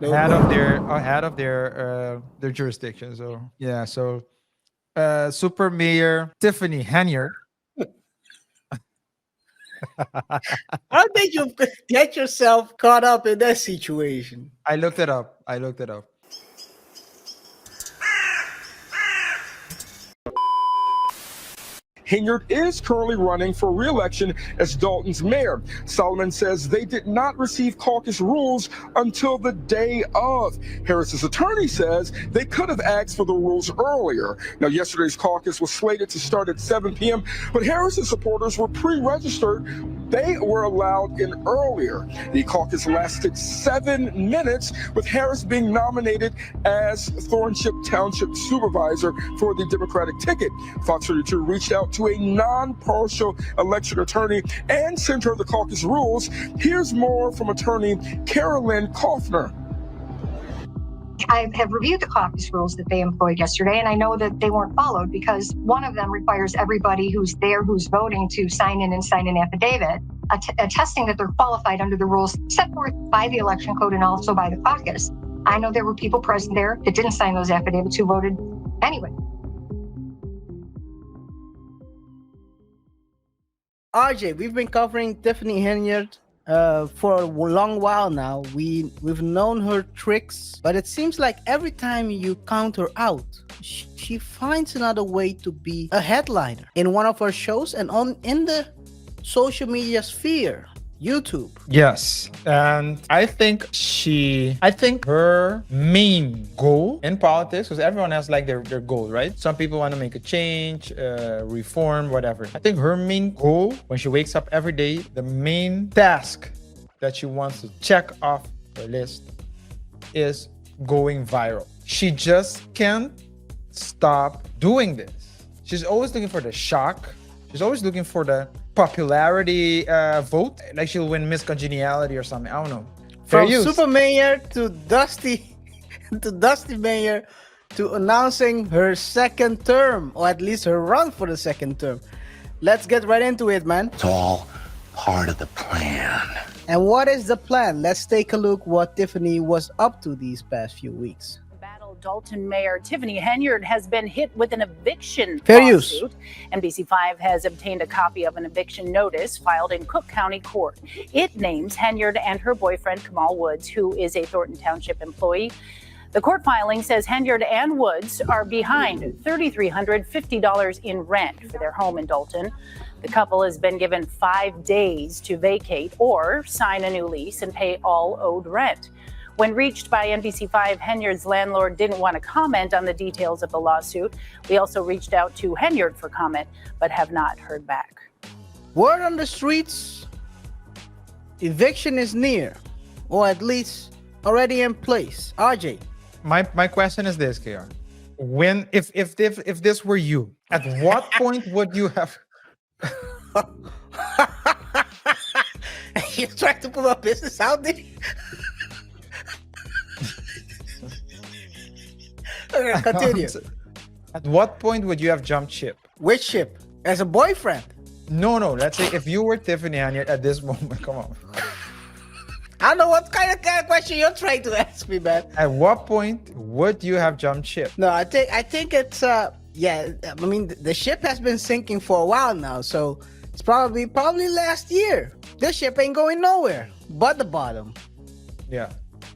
Head of their jurisdiction. So yeah, so Super Mayor Tiffany Henyard. How did you get yourself caught up in that situation? I looked it up. I looked it up. Henyard is currently running for re-election as Dalton's mayor. Solomon says they did not receive caucus rules until the day of. Harris's attorney says they could have asked for the rules earlier. Now, yesterday's caucus was slated to start at 7 p.m., but Harris's supporters were pre-registered. They were allowed in earlier. The caucus lasted 7 minutes, with Harris being nominated as Thornship Township Supervisor for the Democratic ticket. Fox 32 reached out to a non-partial election attorney and sent her the caucus rules. Here's more from attorney Carolyn Kaufner. I have reviewed the caucus rules that they employed yesterday, and I know that they weren't followed because one of them requires everybody who's there, who's voting, to sign in and sign an affidavit attesting that they're qualified under the rules set forth by the election code and also by the caucus. I know there were people present there that didn't sign those affidavits who voted anyway. RJ, we've been covering Tiffany Henyard for a long while now. We've known her tricks, but it seems like every time you count her out, she finds another way to be a headliner in one of her shows and in the social media sphere. YouTube. Yes. And I think her main goal in politics, because everyone has like their goal, right? Some people want to make a change, reform, whatever. I think her main goal when she wakes up every day, the main task that she wants to check off her list is going viral. She just can't stop doing this. She's always looking for the shock. She's always looking for the popularity vote, like she'll win Miss Congeniality or something. I don't know. From Super Mayor to Dusty Mayor to announcing her second term, or at least her run for the second term. Let's get right into it, man. It's all part of the plan. And what is the plan? Let's take a look what Tiffany was up to these past few weeks. Dalton Mayor Tiffany Henyard has been hit with an eviction lawsuit. NBC5 has obtained a copy of an eviction notice filed in Cook County Court. It names Henyard and her boyfriend Kamal Woods, who is a Thornton Township employee. The court filing says Henyard and Woods are behind $3,350 in rent for their home in Dalton. The couple has been given 5 days to vacate or sign a new lease and pay all owed rent. When reached by NBC5, Henyard's landlord didn't want to comment on the details of the lawsuit. We also reached out to Henyard for comment, but have not heard back. Word on the streets, eviction is near, or at least already in place. RJ. My question is this, KaiR. When if this were you, at what point would you have you tried to pull a business out there? Okay, continue. At what point would you have jumped ship? Which ship? As a boyfriend? No. Let's say if you were Tiffany Henyard at this moment. Come on. I don't know what kind of question you're trying to ask me, man. At what point would you have jumped ship? No, I think it's yeah. I mean, the ship has been sinking for a while now, so it's probably last year. This ship ain't going nowhere but the bottom. Yeah.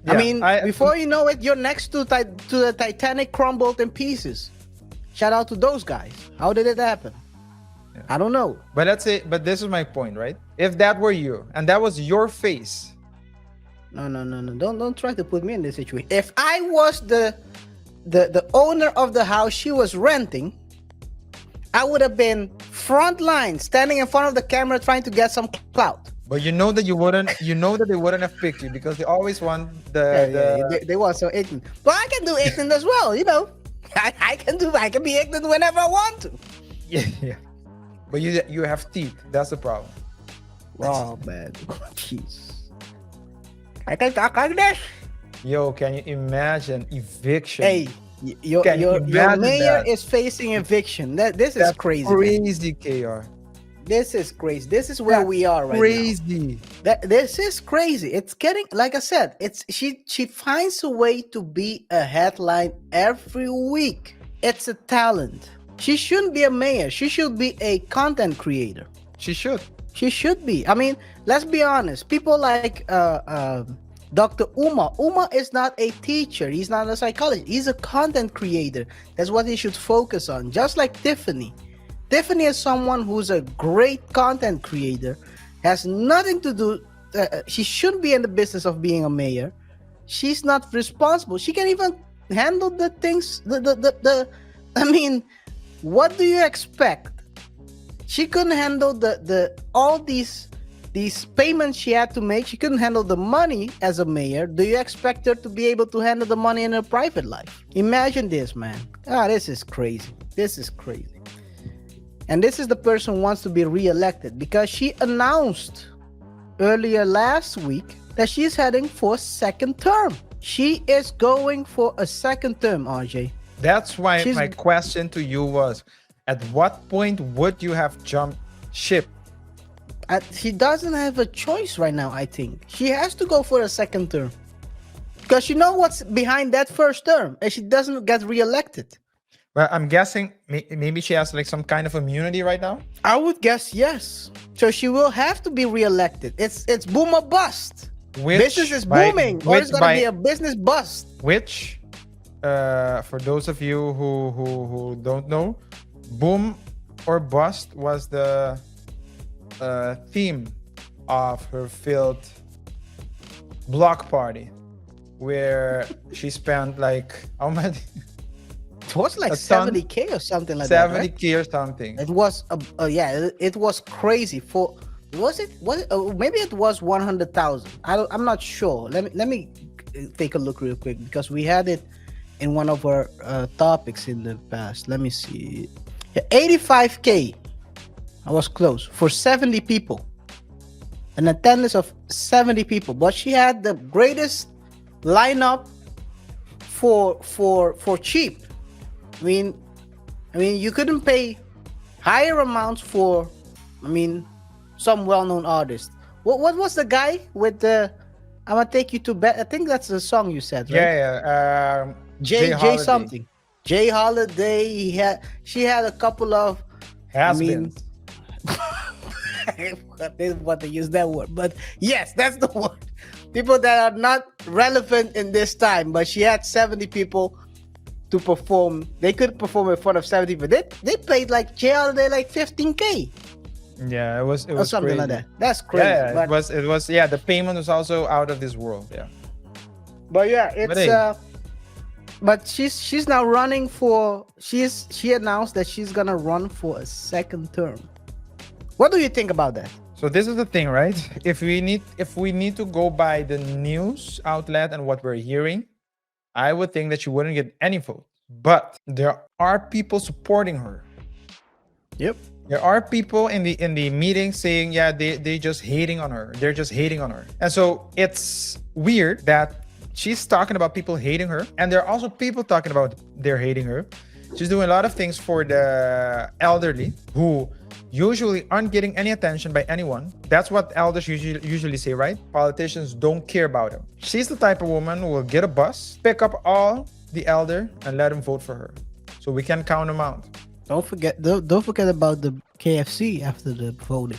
I mean, before you know it, you're next to the Titanic crumbled in pieces. Shout out to those guys. How did it happen? Yeah. I don't know. But let's say, but this is my point, right? If that were you and that was your face. No. Don't try to put me in this situation. If I was the owner of the house she was renting, I would have been front line, standing in front of the camera trying to get some clout. But you know that they wouldn't have picked you because they always want they want so ignorant. But I can do ignorant as well, you know. I can be ignorant whenever I want to. Yeah. But you have teeth. That's the problem. Wow, man. Jeez. I can talk like this. Yo, can you imagine eviction? Hey, your mayor is facing eviction. This is crazy. Crazy, KaiR. This is crazy. This is where we are right Crazy. now. This is crazy. It's getting, like I said, she finds a way to be a headline every week. It's a talent. She shouldn't be a mayor. She should be a content creator. She should. She should be. I mean, let's be honest. People like Dr. Uma is not a teacher. He's not a psychologist. He's a content creator. That's what he should focus on. Just like Tiffany. Tiffany is someone who's a great content creator. Has nothing to do. She shouldn't be in the business of being a mayor. She's not responsible. She can even handle the things. I mean, what do you expect? She couldn't handle all these payments she had to make. She couldn't handle the money as a mayor. Do you expect her to be able to handle the money in her private life? Imagine this, man. This is crazy. This is crazy. And this is the person who wants to be re-elected because she announced earlier last week that she's heading for a second term. She is going for a second term, RJ. That's why my question to you was, at what point would you have jumped ship? She doesn't have a choice right now, I think. She has to go for a second term. Because you know what's behind that first term, and she doesn't get re-elected. Well, I'm guessing maybe she has like some kind of immunity right now. I would guess yes. So she will have to be re-elected. It's boom or bust. Business is booming, or it's gonna be a business bust. Which, for those of you who don't know, boom or bust was the theme of her failed block party, where she spent like how much? It was like 70K or something like that. 70K or something. It was it was crazy. Was it maybe it was 100,000. I'm not sure. Let me take a look real quick because we had it in one of our topics in the past. Let me see. 85K. I was close for 70 people. An attendance of 70 people, but she had the greatest lineup for cheap. I mean, you couldn't pay higher amounts for, some well-known artists. What was the guy with the "I'm gonna take you to bed"? I think that's the song you said, right? Yeah. Jay something. Jay Holiday. She had a couple of has-beens. I didn't want to use that word, but yes, that's the word. People that are not relevant in this time, but she had 70 people to perform. They could perform in front of 70 people. They paid like Jay Holiday like 15K. Yeah, it was or something crazy. like that. That's crazy. Yeah, it was. Yeah, the payment was also out of this world. Yeah. But yeah, it's but she's now running for. She announced that she's gonna run for a second term. What do you think about that? So this is the thing, right? If we need to go by the news outlet and what we're hearing, I would think that she wouldn't get any vote. But there are people supporting her. Yep. There are people in the meeting saying, yeah, they just hating on her. They're just hating on her. And so it's weird that she's talking about people hating her. And there are also people talking about they're hating her. She's doing a lot of things for the elderly who usually aren't getting any attention by anyone. That's what elders usually say, right? Politicians don't care about them. She's the type of woman who will get a bus, pick up all the elder and let them vote for her. So we can count them out. Don't forget about the KFC after the voting.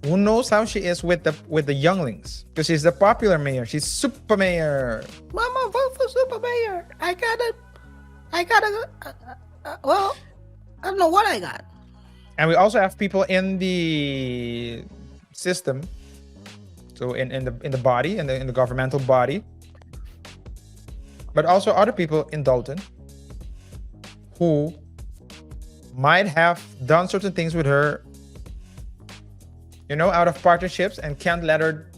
Who knows how she is with the younglings? Because she's the popular mayor. She's super mayor. Mama, vote for super mayor. I gotta. Well, I don't know what I got. And we also have people in the system, so in the body, in the governmental body, but also other people in Dalton who might have done certain things with her, out of partnerships, and can't let her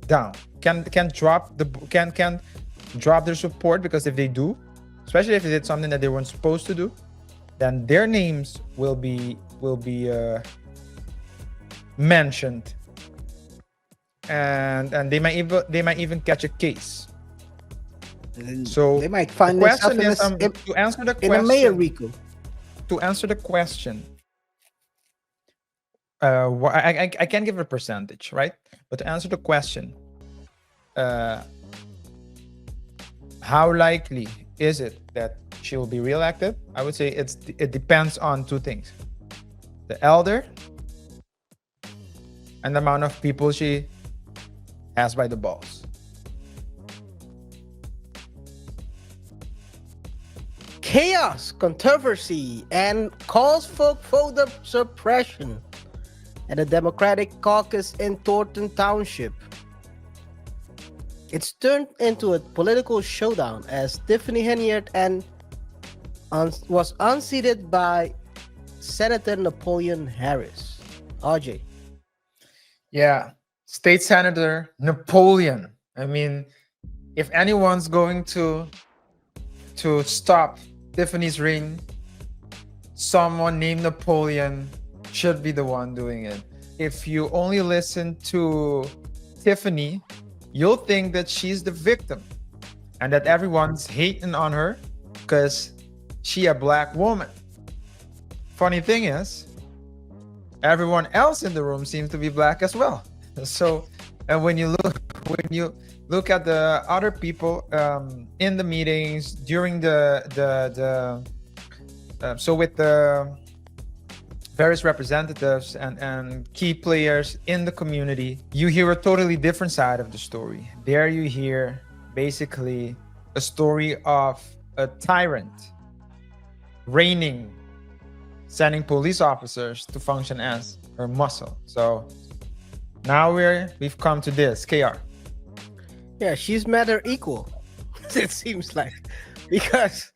down. Can drop their support, because if they do, especially if they did something that they weren't supposed to do, then their names will be mentioned, and they might even catch a case. So they might find the question is, to answer the question, in a mayor RICO. To answer the question, I can't give a percentage, right? But to answer the question, how likely is it that she will be reelected? I would say it depends on two things: the elder and the amount of people she has by the balls. Chaos, controversy, and calls for voter suppression at the Democratic caucus in Thornton Township. It's turned into a political showdown as Tiffany Henyard was unseated by Senator Napoleon Harris. RJ. Yeah, State Senator Napoleon. I mean, if anyone's going to stop Tiffany's reign, someone named Napoleon should be the one doing it. If you only listen to Tiffany, you'll think that she's the victim and that everyone's hating on her because she a black woman. Funny thing is, everyone else in the room seems to be black as well. So, and when you look at the other people in the meetings during so with the various representatives and key players in the community, you hear a totally different side of the story. There you hear basically a story of a tyrant reigning, sending police officers to function as her muscle. So now we've come to this, KaiR. Yeah, she's met her equal. It seems like because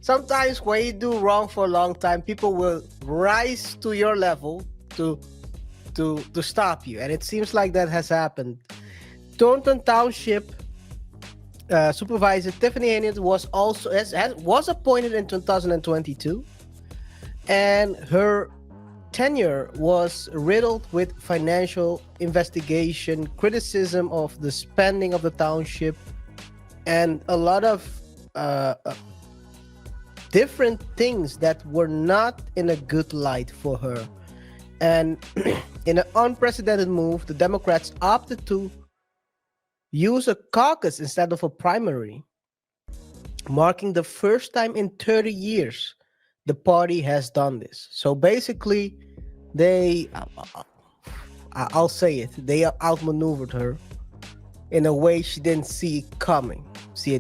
sometimes when you do wrong for a long time, people will rise to your level to stop you, and it seems like that has happened. Thornton Township Supervisor Tiffany Henyard was also was appointed in 2022, and her tenure was riddled with financial investigation, criticism of the spending of the township, and a lot of different things that were not in a good light for her. And in an unprecedented move, the Democrats opted to use a caucus instead of a primary, marking the first time in 30 years the party has done this. So basically, I'll say it, they outmaneuvered her in a way she didn't see it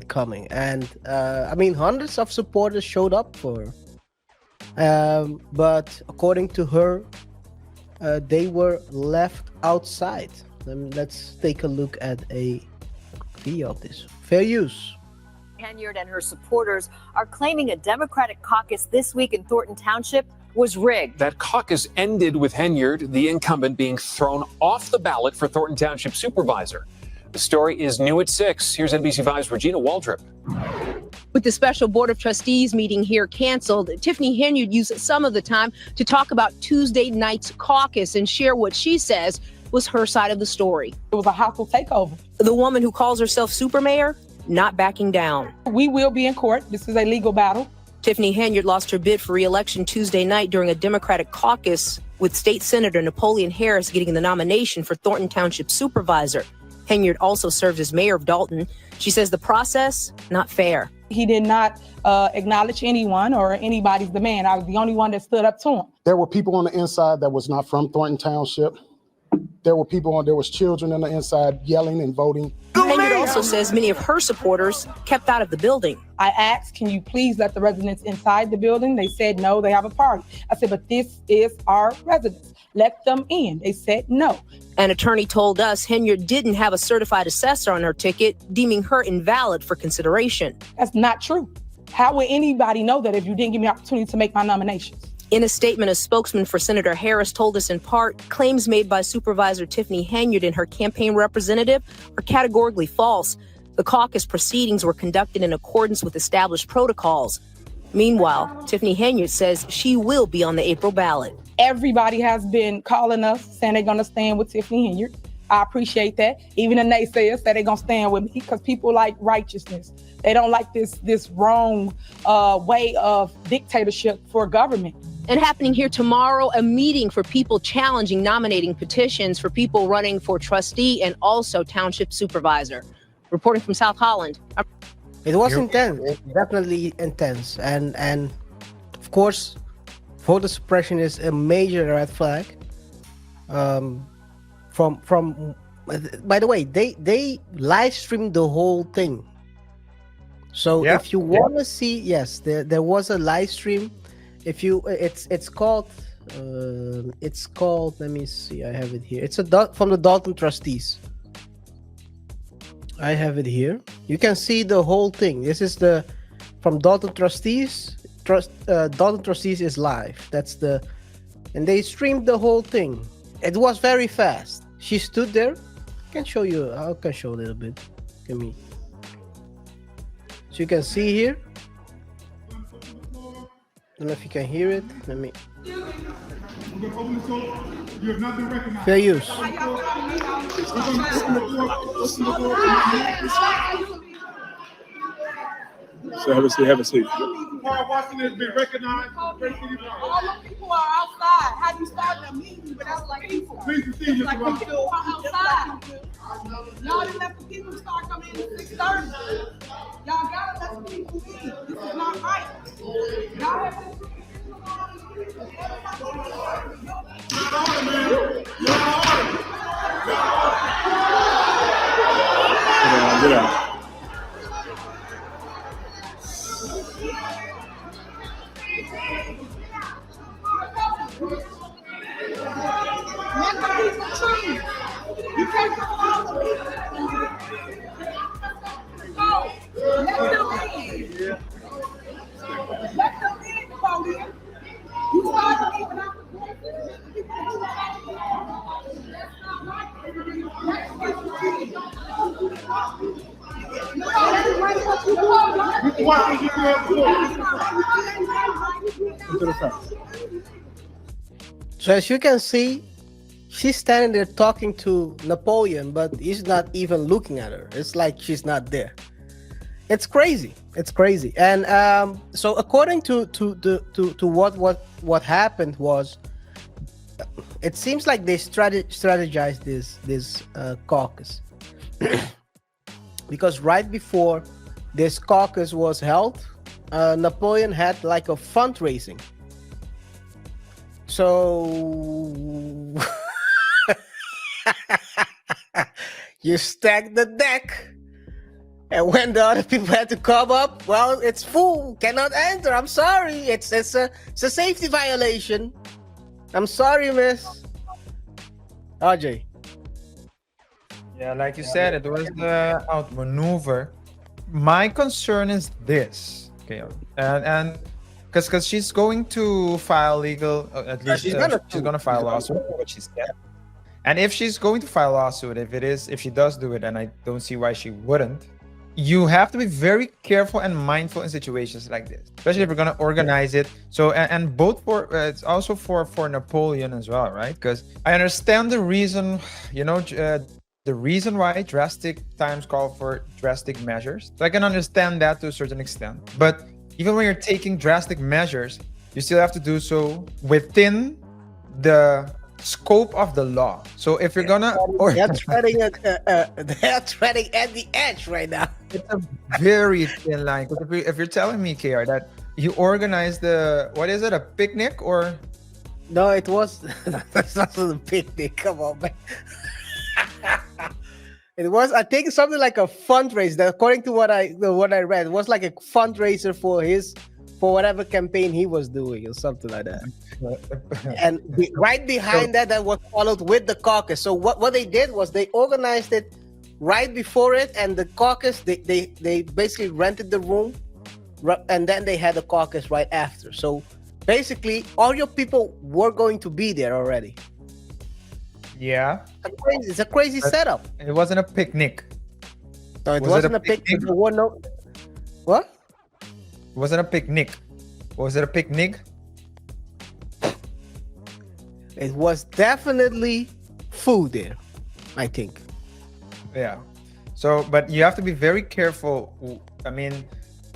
coming. And I mean, hundreds of supporters showed up for her, but according to her, they were left outside. Let's take a look at a video of this. Fair use. Henyard and her supporters are claiming a Democratic caucus this week in Thornton Township was rigged. That caucus ended with Henyard, the incumbent, being thrown off the ballot for Thornton Township supervisor. The story is new at 6. Here's NBC5's Regina Waldrop. With the special Board of Trustees meeting here canceled, Tiffany Henyard used some of the time to talk about Tuesday night's caucus and share what she says was her side of the story. It was a hostile takeover. The woman who calls herself super mayor, not backing down. We will be in court. This is a legal battle. Tiffany Henyard lost her bid for re-election Tuesday night during a Democratic caucus, with State Senator Napoleon Harris getting the nomination for Thornton Township supervisor. Henyard also serves as mayor of Dalton. She says the process, not fair. He did not acknowledge anyone or anybody's demand. I was the only one that stood up to him. There were people on the inside that was not from Thornton Township. There was children on the inside yelling and voting. Henyard also says many of her supporters kept out of the building. I asked, can you please let the residents inside the building? They said, no, they have a party. I said, but this is our residents. Let them in. They said no. An attorney told us Henyard didn't have a certified assessor on her ticket, deeming her invalid for consideration. That's not true. How would anybody know that if you didn't give me the opportunity to make my nominations? In a statement, a spokesman for Senator Harris told us in part, claims made by Supervisor Tiffany Henyard and her campaign representative are categorically false. The caucus proceedings were conducted in accordance with established protocols. Meanwhile, Tiffany Henyard says she will be on the April ballot. Everybody has been calling us, saying they're going to stand with Tiffany Henyard. I appreciate that. Even the naysayers say they're going to stand with me because people like righteousness. They don't like this wrong way of dictatorship for government. And happening here tomorrow, a meeting for people challenging nominating petitions for people running for trustee and also township supervisor. Reporting from South Holland. It was intense. It definitely intense. And of course, voter suppression is a major red flag. From by the way, they live streamed the whole thing. So if you want to see, yes, there was a live stream. If you, it's called, let me see, I have it here. It's from the Dalton trustees. I have it here. You can see the whole thing. This is from Dalton trustees. Dalton trustees is live. And they streamed the whole thing. It was very fast. She stood there. I can show you. I can show a little bit. Give me. So you can see here. I don't know if you can hear it. Let me. Fair use. So have a seat. Washington has been recognized. All the people are outside. How do you start a meeting without the people? Please see you. Like people are outside. Y'all didn't let the people start coming in at 6:30. Y'all gotta let the people in. This is not right. Y'all have to. Get out. You can't come all the people. No, let them in. Let them in, come on, man. You start to leave without the that's not right. That's what you So as you can see, she's standing there talking to Napoleon, but he's not even looking at her. It's like she's not there. It's crazy. It's crazy. And so according to what happened was, it seems like they strategized this caucus. Because right before this caucus was held, Napoleon had like a fundraising. So you stack the deck, and when the other people had to come up, well, it's full, cannot enter. I'm sorry, it's a safety violation. I'm sorry, miss. RJ. Yeah, like you said, it was the outmaneuver. My concern is this, okay, and because she's going to file legal, at least she's gonna file a lawsuit, what she said. And if she's going to file a lawsuit, if she does do it, and I don't see why she wouldn't, you have to be very careful and mindful in situations like this, especially if you're gonna organize it. So and both for it's also for Napoleon as well, right? Because I understand the reason, the reason why drastic times call for drastic measures. So I can understand that to a certain extent. But even when you're taking drastic measures, you still have to do so within the scope of the law. So if you're gonna, they're treading at the edge right now. It's a very thin line. Because if you're telling me, KaiR, that you organized what is it, a picnic or? No, it was that's not a picnic. Come on, man. It was, I think, something like a fundraiser. According to what I read, it was like a fundraiser for whatever campaign he was doing or something like that. And right behind that was followed with the caucus. So what they did was they organized it right before it, and the caucus they basically rented the room, and then they had the caucus right after. So basically, all your people were going to be there already. Yeah, it's a crazy setup. It wasn't a picnic. No, it wasn't a picnic. There were no. What? It wasn't a picnic. Was it a picnic? It was definitely food there, I think. Yeah. So, but you have to be very careful. I mean,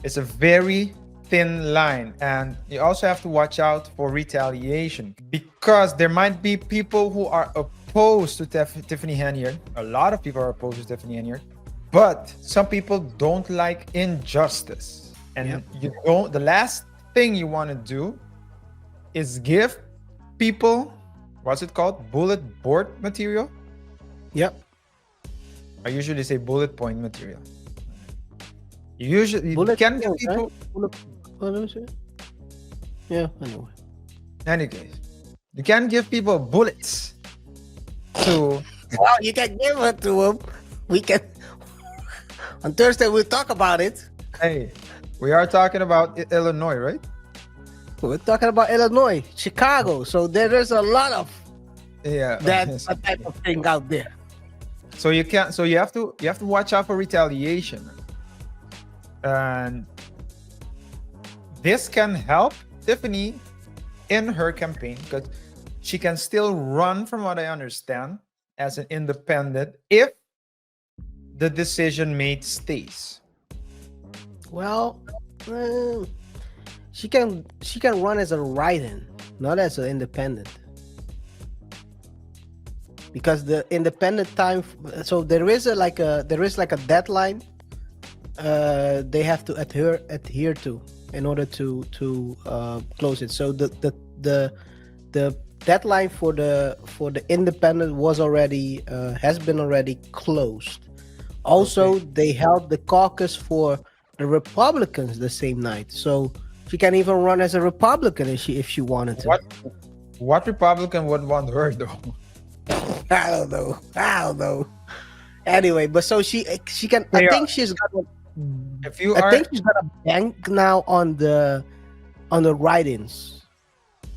it's a very thin line, and you also have to watch out for retaliation, because there might be people who are opposed to Tiffany Henyard. A lot of people are opposed to Tiffany Henyard, but some people don't like injustice. And you don't. The last thing you want to do is give people, what's it called, bullet board material. Yep. I usually say bullet point material. You can give people. Yeah, anyway. Any case, you can give people bullets to. Well, you can give it to them. We can. On Thursday, we'll talk about it. Hey, we are talking about Illinois, right? We're talking about Illinois, Chicago. So there is a lot of that type of thing out there. So you can't. So you have to watch out for retaliation, and this can help Tiffany in her campaign, because she can still run, from what I understand, as an independent if the decision made stays. Well, she can run as a write-in, not as an independent. Because the independent time, so there is like a deadline they have to adhere to in order to close it. So the deadline for the independent was already has been already closed. Also, they held the caucus for the Republicans the same night, so she can even run as a Republican if she wanted to. What Republican would want her though? I don't know. Anyway, but so she can. I think she's gonna. I think she's gonna bank now on the write-ins.